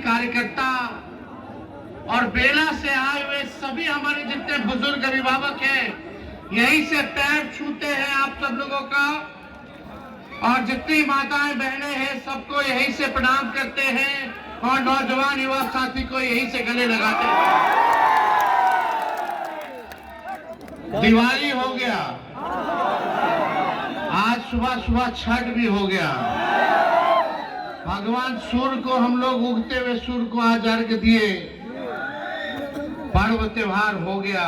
कार्यकर्ता और बेला से आए हुए सभी हमारे जितने बुजुर्ग अभिभावक हैं, यहीं से पैर छूते हैं आप सब लोगों का, और जितनी माताएं बहनें हैं सबको यहीं से प्रणाम करते हैं, और नौजवान युवा साथी को यहीं से गले लगाते हैं। दिवाली हो गया, आज सुबह सुबह छठ भी हो गया। भगवान सूर्य को हम लोग उगते हुए सूर्य को आज अर्घ दिए, पर्व त्योहार हो गया।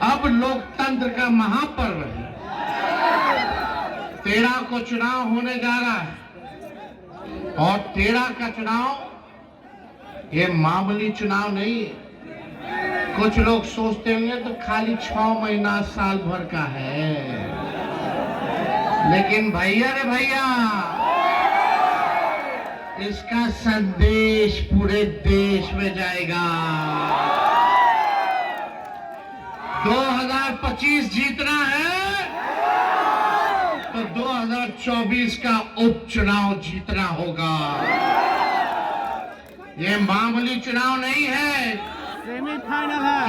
अब लोकतंत्र का महापर्व है। 13 को चुनाव होने जा रहा है, और 13 का चुनाव ये मामूली चुनाव नहीं है। कुछ लोग सोचते होंगे तो खाली 6 महीना साल भर का है, लेकिन भैया रे भैया, इसका संदेश पूरे देश में जाएगा। 2025 जीतना है तो 2024 का उपचुनाव जीतना होगा। ये मामूली चुनाव नहीं है,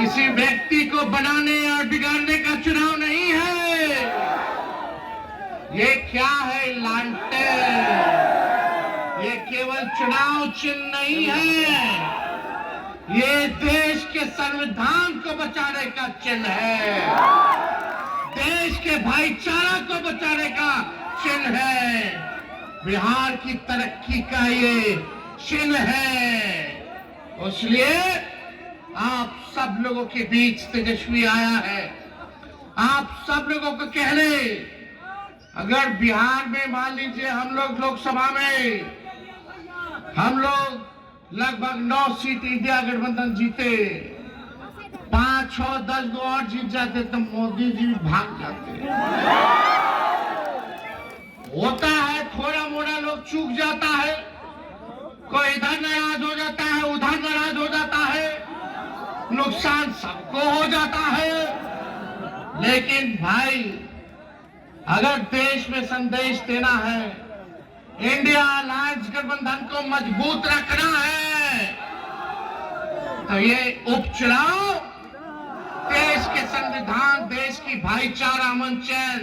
किसी व्यक्ति को बनाने और बिगाड़ने का चुनाव नहीं है। ये क्या है? लांटेन। ये केवल चुनाव चिन्ह नहीं है, ये देश के संविधान को बचाने का चिन्ह है, देश के भाईचारा को बचाने का चिन्ह है, बिहार की तरक्की का ये चिन्ह है। इसलिए आप सब लोगों के बीच तेजस्वी आया है। आप सब लोगों को कहने, अगर बिहार में मान लीजिए हम लोग लोकसभा में हम लोग लगभग 9 सीट इंडिया गठबंधन जीते, 5, 6, 10 दो और जीत जाते तो मोदी जी भाग जाते। होता है, थोड़ा मोड़ा लोग चूक जाता है, कोई इधर नाराज हो जाता है, उधर नाराज हो जाता है, नुकसान सबको हो जाता है। लेकिन भाई, अगर देश में संदेश देना है, इंडिया अलायंस गठबंधन को मजबूत रखना है, तो ये उपचुनाव देश के संविधान, देश की भाईचारा, अमन चैन,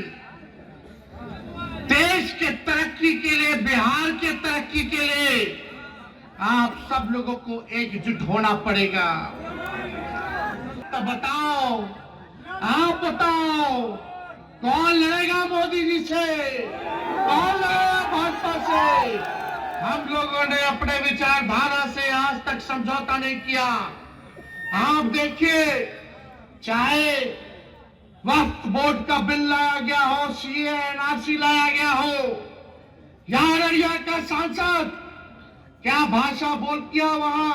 देश के तरक्की के लिए, बिहार के तरक्की के लिए आप सब लोगों को एकजुट होना पड़ेगा। तो बताओ, आप बताओ, कौन लड़ेगा मोदी जी से? कौन लड़ेगा भाजपा से? हम लोगों ने अपने विचारधारा से आज तक समझौता नहीं किया। आप देखिए, चाहे वक्फ बोर्ड का बिल लाया गया हो, सीए एनआरसी लाया गया हो, यहाँ अररिया का सांसद क्या भाषा बोल किया, वहां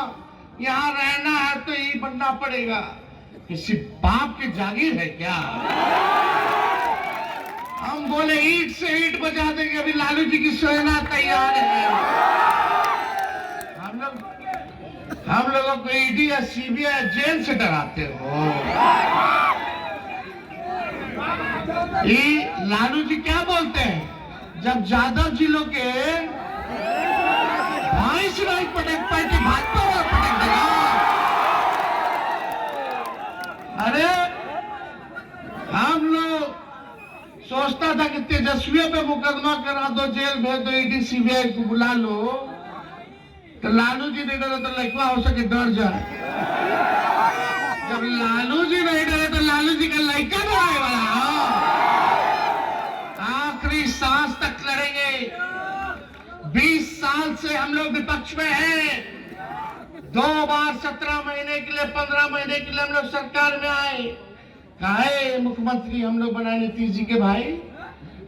यहाँ रहना है तो यही बनना पड़ेगा। किसी बाप की जागीर है क्या? हम बोले ईंट से ईंट बजा देंगे, अभी लालू जी की सेना तैयार है। हम लोगों को ईडी या सीबीआई जेल से डराते हो। ये लालू जी क्या बोलते हैं, जब यादव जी लोग के भाई से नहीं पटक पाए कि भाजपा वाला पटक देगा। अरे हम लोग सोचता था कि तेजस्वी पे मुकदमा करा दो, जेल भेज दो, ईडी सीबीआई को बुला लो, तो लालू जी नहीं डरे तो लड़का हो सके डर जाए। जब लालू जी नहीं डरे तो लालू जी का लड़का डराए वाला। आखिरी सांस तक लड़ेंगे। 20 साल से हम लोग विपक्ष में हैं। 2 बार 17 महीने के लिए, 15 महीने के लिए हम लोग सरकार में आए। काहे मुख्यमंत्री हम लोग बनाए नीतीश जी के भाई?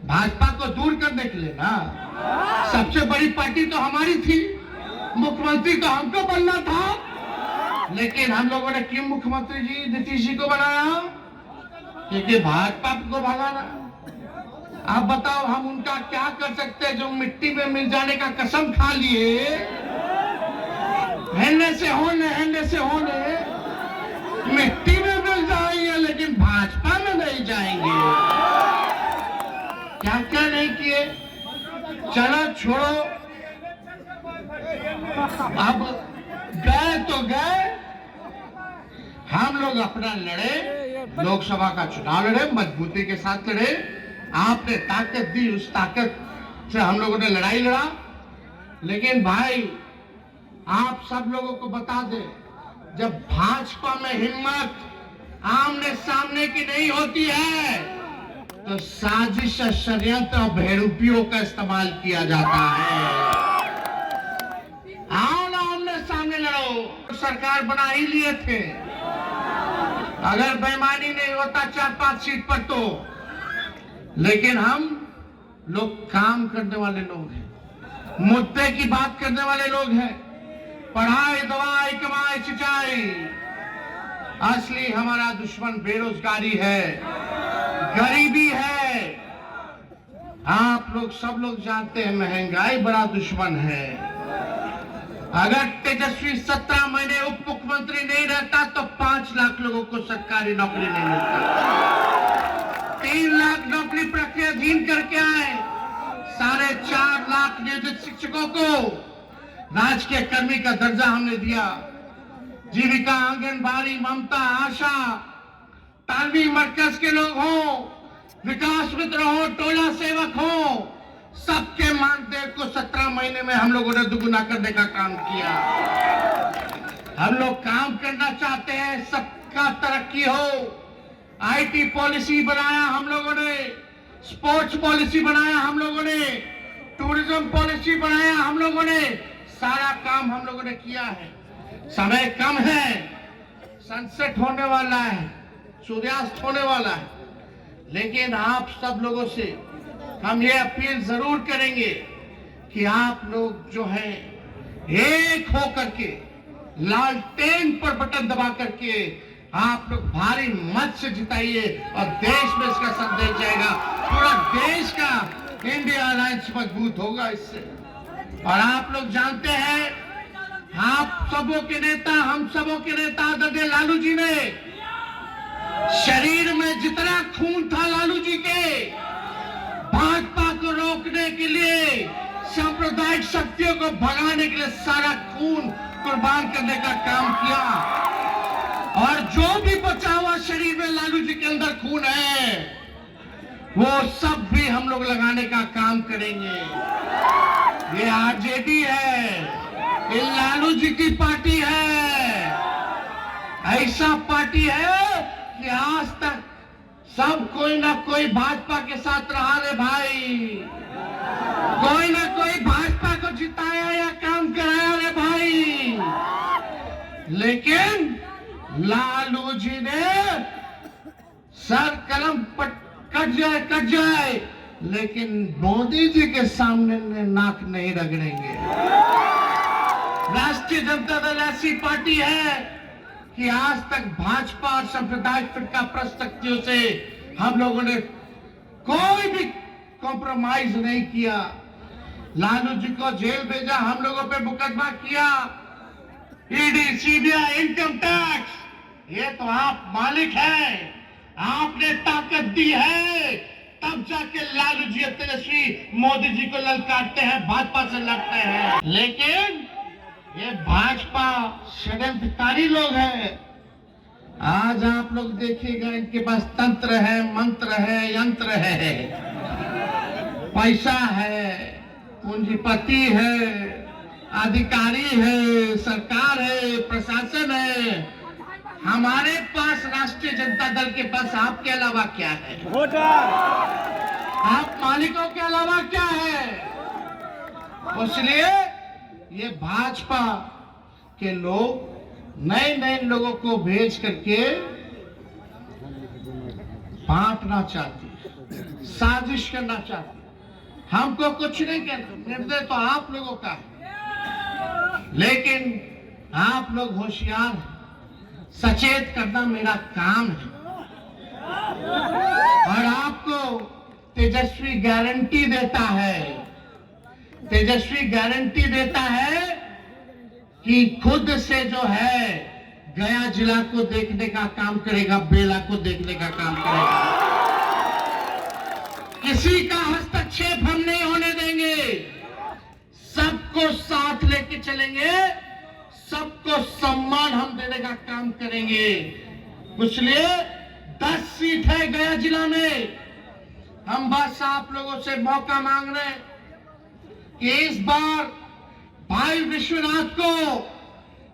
भाजपा को दूर करने के लिए ना। सबसे बड़ी पार्टी तो हमारी थी, मुख्यमंत्री तो हमको बनना था, लेकिन हम लोगों ने क्यों मुख्यमंत्री जी नीतीश जी को बनाया? क्योंकि भाजपा को भगाना। आप बताओ, हम उनका क्या कर सकते हैं जो मिट्टी में मिल जाने का कसम खा लिए? हिलने से होने मिट्टी में मिल जाएंगे, लेकिन भाजपा में नहीं जाएंगे। क्या क्या नहीं किए? चलो छोड़ो, अब गए तो गए, हम लोग अपना लड़े, लोकसभा का चुनाव लड़े, मजबूती के साथ लड़े। आपने ताकत दी, उस ताकत से हम लोगों ने लड़ाई लड़ा। लेकिन भाई आप सब लोगों को बता दे, जब भाजपा में हिम्मत आमने सामने की नहीं होती है तो साजिश, षड्यंत्र और बेरूपियों का इस्तेमाल किया जाता है। आओ ना, आमने सामने लड़ो। सरकार बना ही लिए थे, अगर बेईमानी नहीं होता 4-5 सीट पर तो। लेकिन हम लोग काम करने वाले लोग हैं, मुद्दे की बात करने वाले लोग हैं। पढ़ाई, दवाई, कमाई, सिंचाई। असली हमारा दुश्मन बेरोजगारी है, गरीबी है। आप लोग सब लोग जानते हैं महंगाई बड़ा दुश्मन है। अगर तेजस्वी 17 महीने उप मुख्यमंत्री नहीं रहता तो 5 लाख लोगों को सरकारी नौकरी नहीं मिलती। 3 लाख नौकरी प्रक्रियाधीन करके आए, 4.5 लाख नियोजित शिक्षकों को राजकीय कर्मी का दर्जा हमने दिया। जीविका, आंगनबाड़ी, ममता, आशा, तालवी मरकज के लोग हो, विकास मित्र हो, टोला सेवक हो, सबके मानदेय को 17 महीने में हम लोगों ने दुगुना करने का काम किया। हम लोग काम करना चाहते हैं, सबका तरक्की हो। आईटी पॉलिसी बनाया हम लोगों ने, स्पोर्ट्स पॉलिसी बनाया हम लोगों ने, टूरिज्म पॉलिसी बनाया हम लोगों ने। सारा काम हम लोगों ने किया है। समय कम है, सनसेट होने वाला है, सूर्यास्त होने वाला है। लेकिन आप सब लोगों से हम ये अपील जरूर करेंगे कि आप लोग जो है एक हो करके, लालटेन पर बटन दबा करके आप लोग भारी मत से जिताइए और देश में इसका संदेश जाएगा। पूरा देश का इंडिया अलायंस मजबूत होगा इससे। और आप लोग जानते हैं, आप सबों के नेता, हम सबों के नेता आदरणीय लालू जी ने, शरीर में जितना खून था लालू जी के, भाजपा को रोकने के लिए, सांप्रदायिक शक्तियों को भगाने के लिए सारा खून कुर्बान करने का काम किया। और जो भी बचा हुआ शरीर में लालू जी के अंदर खून है, वो सब भी हम लोग लगाने का काम करेंगे। ये आरजेडी है, ये लालू जी की पार्टी है। ऐसा पार्टी है कि आज तक सब कोई ना कोई भाजपा के साथ रहा रे भाई, कोई ना कोई भाजपा को जिताया या काम कराया रे भाई। लेकिन लालू जी ने सर कलम कट जाए, लेकिन मोदी जी के सामने नाक नहीं रगड़ेंगे। राष्ट्रीय जनता दल ऐसी पार्टी है कि आज तक भाजपा और सांप्रदायिक फिरका प्रस्त शक्तियों से हम लोगों ने कोई भी कॉम्प्रोमाइज नहीं किया। लालू जी को जेल भेजा, हम लोगों पे मुकदमा किया, ईडी, सीबीआई, इनकम टैक्स। ये तो आप मालिक हैं, आपने ताकत दी है, तब जाके लालू जी तेजस्वी मोदी जी को ललकारते हैं, भाजपा से लड़ते हैं। लेकिन ये भाजपा षड्यंत्रकारी लोग हैं। आज आप लोग देखिएगा, इनके पास तंत्र है, मंत्र है, यंत्र है, पैसा है, पूंजीपति है, अधिकारी है, सरकार है, प्रशासन है। हमारे पास, राष्ट्रीय जनता दल के पास आपके अलावा क्या है? आप मालिकों के अलावा क्या है? इसलिए ये भाजपा के लोग नए नए लोगों को भेज करके बांटना चाहती, साजिश करना चाहती। हमको कुछ नहीं कहना, निर्णय तो आप लोगों का है। लेकिन आप लोग होशियार हैं, सचेत करना मेरा काम है। और आपको तेजस्वी गारंटी देता है, तेजस्वी गारंटी देता है कि खुद से जो है गया जिला को देखने का काम करेगा, बेला को देखने का काम करेगा। किसी का हस्तक्षेप हम नहीं होने देंगे, सबको साथ साथ लेके चलेंगे, सबको सम्मान हम देने का काम करेंगे। इसलिए 10 सीट है गया जिला में। हम बस आप लोगों से मौका मांग रहे हैं कि इस बार भाई विश्वनाथ को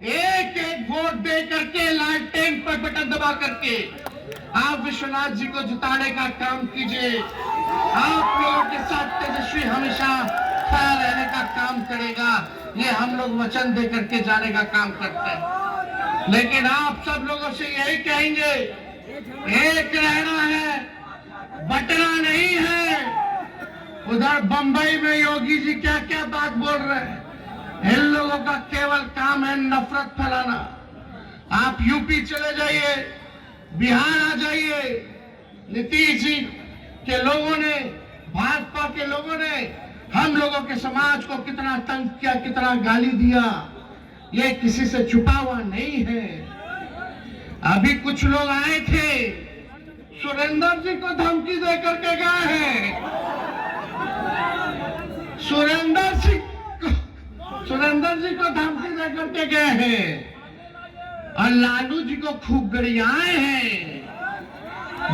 एक एक वोट दे करके, लालटेन पर बटन दबा करके आप विश्वनाथ जी को जिताने का काम कीजिए। आप लोगों के साथ तेजस्वी हमेशा खड़ा रहने का काम करेगा, ये हम लोग वचन दे करके जाने का काम करते हैं। लेकिन आप सब लोगों से यही कहेंगे, एक रहना है, बटना नहीं है। उधर बंबई में योगी जी क्या क्या बात बोल रहे हैं। इन लोगों का केवल काम है नफरत फैलाना। आप यूपी चले जाइए, बिहार आ जाइए, नीतीश जी के लोगों ने, भाजपा के लोगों ने हम लोगों के समाज को कितना तंग किया, कितना गाली दिया, ये किसी से छुपा हुआ नहीं है। अभी कुछ लोग आए थे, सुरेंद्र जी को धमकी दे करके गए हैं। सुरेंद्र जी को धमकी दे करके गए हैं और लालू जी को खूब गरियाए हैं।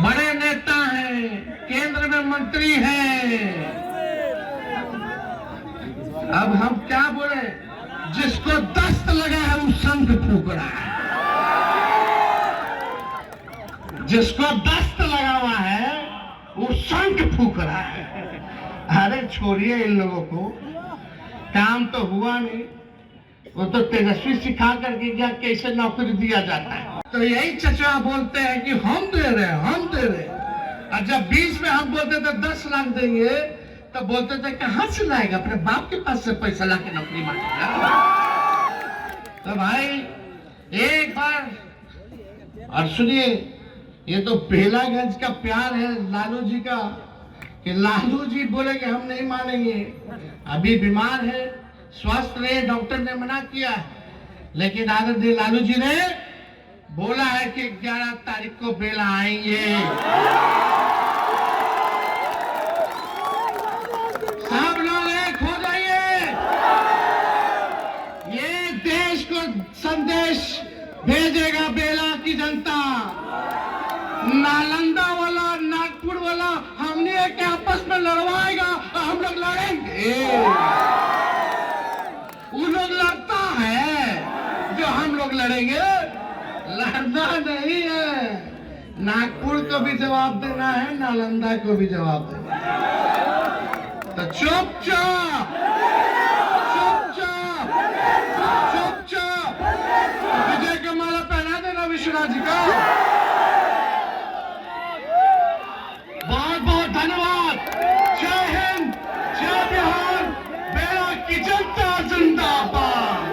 बड़े नेता हैं, केंद्र में मंत्री हैं। अब हम क्या बोले, जिसको दस्त लगा है वो शंख फूंक रहा है। जिसको दस्त लगा हुआ है वो शंख फूंक रहा है। अरे छोड़िए इन लोगों को, काम तो हुआ नहीं। वो तो तेजस्वी सिखा करके क्या कैसे नौकरी दिया जाता है। तो यही चचा बोलते हैं कि हम दे रहे हैं, हम दे रहे हैं। और जब 20 में हम बोलते थे 10 लाख देंगे, तो बोलते थे कहां से लाएगा, अपने बाप के पास से पैसा ला के नौकरी मांगेगा। तो भाई एक बार और सुनिए, ये तो बेलागंज का प्यार है लालू जी का, कि लालू जी बोलेंगे हम नहीं मानेंगे। अभी बीमार है, स्वस्थ रहे, डॉक्टर ने मना किया, लेकिन आदरणीय लालू जी ने बोला है कि 11 तारीख को बेला आएंगे। सब लोग एक हो जाइए। ये देश को संदेश भेजेगा बेला की जनता। नालंदा वाला, नागपुर वाला हमने के आपस में लड़वाएगा, हम लोग लड़ेंगे। वो लोग लड़ता है जो हम लोग लड़ेंगे, लड़ना नहीं है। नागपुर को भी जवाब देना है, नालंदा को भी जवाब देना है। तो चुपचाप चुपचाप चुपचाप विजय का माला पहना देना विश्वनाथ जी का। बहुत बहुत धन्यवाद। जय हिंद, जय बिहार, बेला की जनता जिंदाबाद।